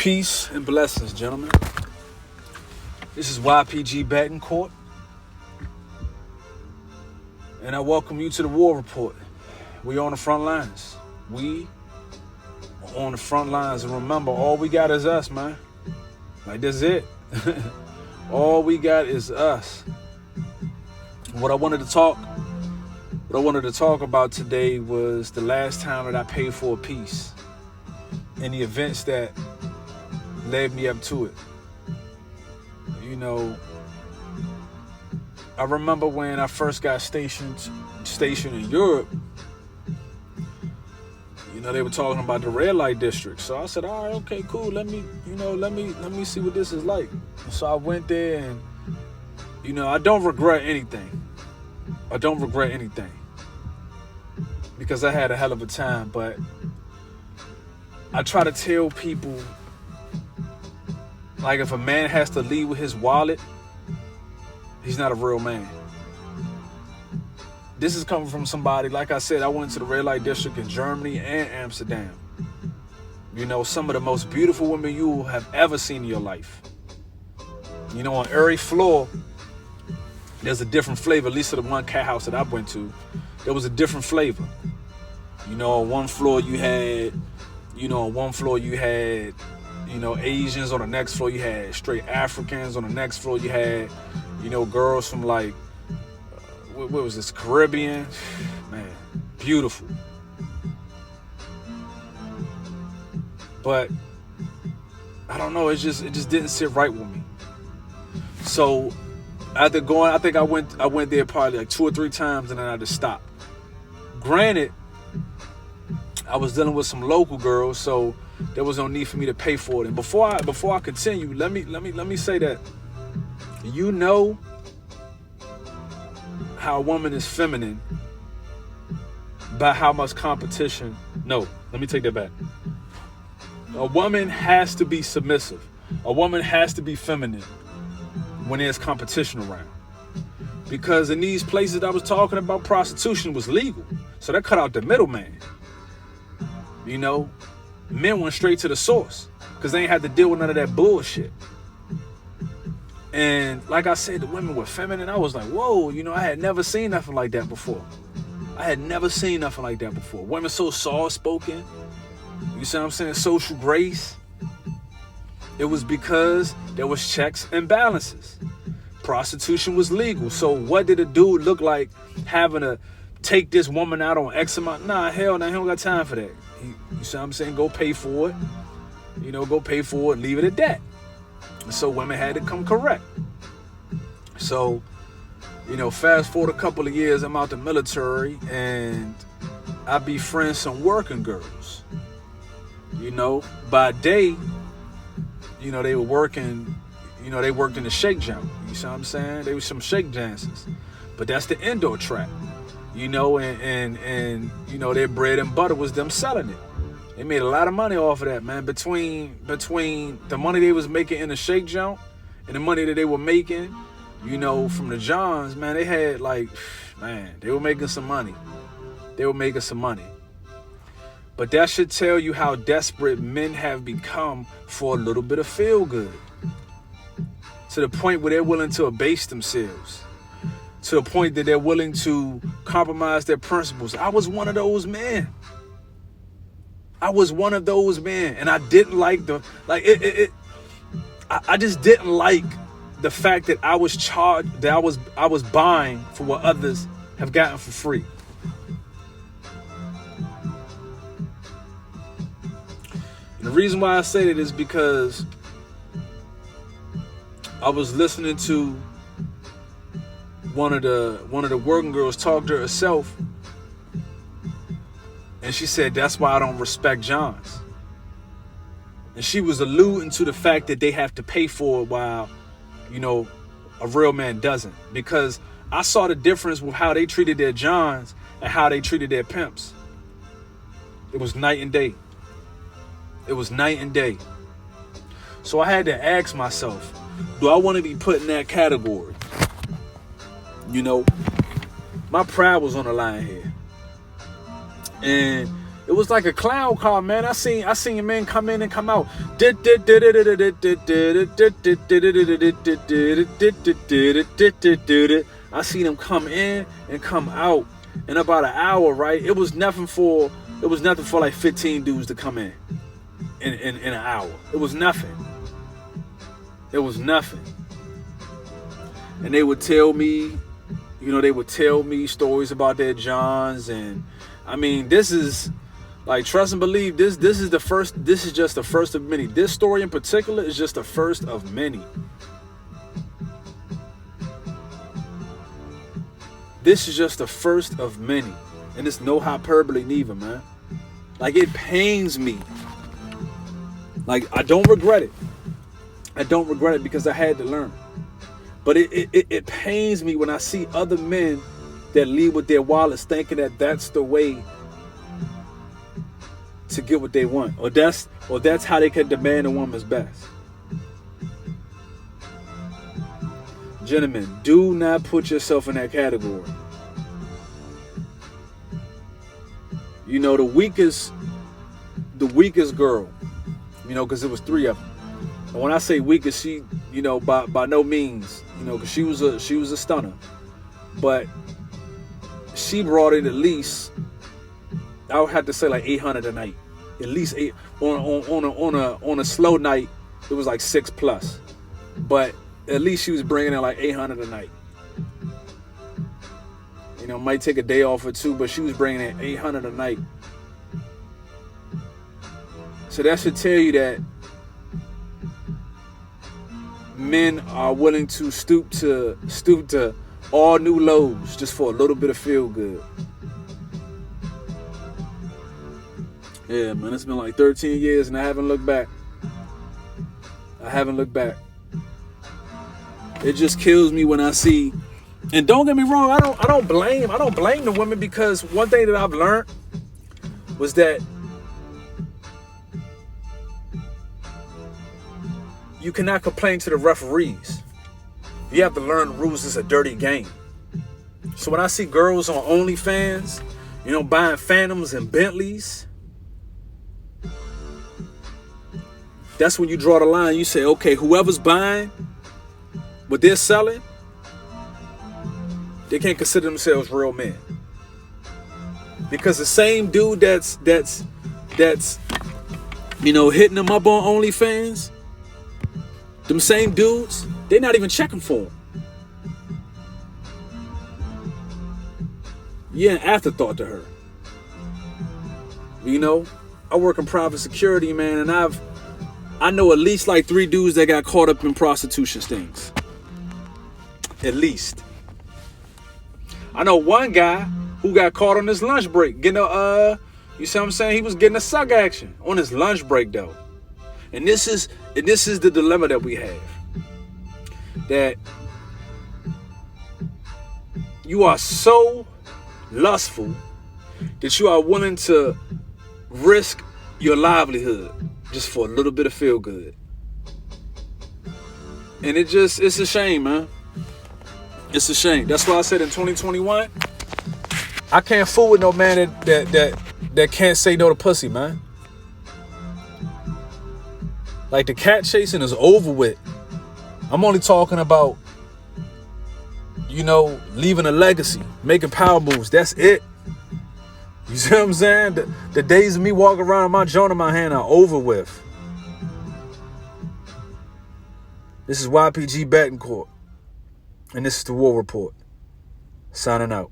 Peace and blessings, gentlemen. This is YPG Betancourt, and I welcome you to the War Report. We on the front lines. We are on the front lines, and remember, all we got is us, man. Like, that's it. All we got is us. What I wanted to talk about today was the last time that I paid for a piece and the events that led me up to it. You know, I remember when I first got stationed in Europe. You know, they were talking about the red light district. So I said, all right, okay, cool. Let me see what this is like. So I went there, and you know, I don't regret anything. Because I had a hell of a time. But I try to tell people, like, if a man has to leave with his wallet, he's not a real man. This is coming from somebody, like I said, I went to the red light district in Germany and Amsterdam. You know, some of the most beautiful women you will have ever seen in your life. You know, on every floor, there's a different flavor. At least at the one cat house that I went to, there was a different flavor. You know, on one floor you had, Asians. On the next floor you had straight Africans. On the next floor you had, girls from like, what was this, Caribbean? Man, beautiful. But I don't know, it just didn't sit right with me. So after going, I think I went there probably like 2 or 3 times, and then I just stopped. Granted, I was dealing with some local girls, so there was no need for me to pay for it. And before I continue, let me say that, you know how a woman is feminine by how much competition. No, let me take that back. A woman has to be submissive. A woman has to be feminine when there's competition around. Because in these places that I was talking about, prostitution was legal. So that cut out the middleman. You know, men went straight to the source because they ain't had to deal with none of that bullshit. And like I said, the women were feminine. I was like, whoa, I had never seen nothing like that before. Women so soft-spoken. You see what I'm saying? Social grace. It was because there was checks and balances. Prostitution was legal. So what did a dude look like having to take this woman out on X amount? Nah, hell no, he don't got time for that. You see what I'm saying? Go pay for it. Leave it at that. So women had to come correct. So, fast forward a couple of years, I'm out the military, and I befriend some working girls. By day, they were working, they worked in the shake jump. You see what I'm saying? They were some shake dancers. But that's the indoor track. And their bread and butter was them selling it. They made a lot of money off of that, man. Between the money they was making in the shake jump and the money that they were making, from the Johns, man, they had they were making some money. But that should tell you how desperate men have become for a little bit of feel good. To the point where they're willing to abase themselves. To the point that they're willing to compromise their principles. I was one of those men. And I didn't like I just didn't like the fact that I was charged, that I was buying for what others have gotten for free. And the reason why I say that is because I was listening to one of the working girls talk to herself, and she said, that's why I don't respect Johns. And she was alluding to the fact that they have to pay for it while, a real man doesn't. Because I saw the difference with how they treated their Johns and how they treated their pimps. It was night and day. So I had to ask myself, do I want to be put in that category? My pride was on the line here. And It was like a clown car, man. I seen a man come in and come out. I seen him come in and come out in about an hour, right? It was nothing for like 15 dudes to come in an hour. It was nothing. It was nothing. And they would tell me, stories about their Johns. And I mean, this is like, trust and believe, this is just the first of many. This story in particular is just the first of many. This is just the first of many. And it's no hyperbole neither, man. Like, it pains me. Like, I don't regret it. I don't regret it because I had to learn. But it pains me when I see other men that lead with their wallets thinking that that's the way to get what they want, or that's how they can demand a woman's best. Gentlemen, do not put yourself in that category. You know, the weakest girl, because it was 3 of them. And when I say weakest, she, by no means, because she was a stunner, but she brought in at least, I would have to say, like 800 a night. At least 8 on a slow night. It was like 6+, but at least she was bringing in like 800 a night. Might take a day off or 2, but she was bringing in 800 a night. So that should tell you that men are willing to stoop to all new lows just for a little bit of feel good. Yeah, man, it's been like 13 years and I haven't looked back. It just kills me when I see, and don't get me wrong, I don't blame the women, because one thing that I've learned was that you cannot complain to the referees. You have to learn the rules. It's a dirty game. So when I see girls on OnlyFans, buying Phantoms and Bentleys, that's when you draw the line. You say, okay, whoever's buying what they're selling, they can't consider themselves real men. Because the same dude that's hitting them up on OnlyFans, them same dudes, they're not even checking for them. Yeah, an afterthought to her. I work in private security, man, and I know at least like 3 dudes that got caught up in prostitution stings. At least. I know one guy who got caught on his lunch break getting you see what I'm saying? He was getting a suck action on his lunch break though. And this is the dilemma that we have. That you are so lustful that you are willing to risk your livelihood just for a little bit of feel good. And it's a shame, man. It's a shame. That's why I said in 2021, I can't fool with no man that can't say no to pussy, man. Like, the cat chasing is over with. I'm only talking about, leaving a legacy, making power moves. That's it. You see what I'm saying? The days of me walking around with my joint in my hand are over with. This is YPG Betancourt, and this is the War Report. Signing out.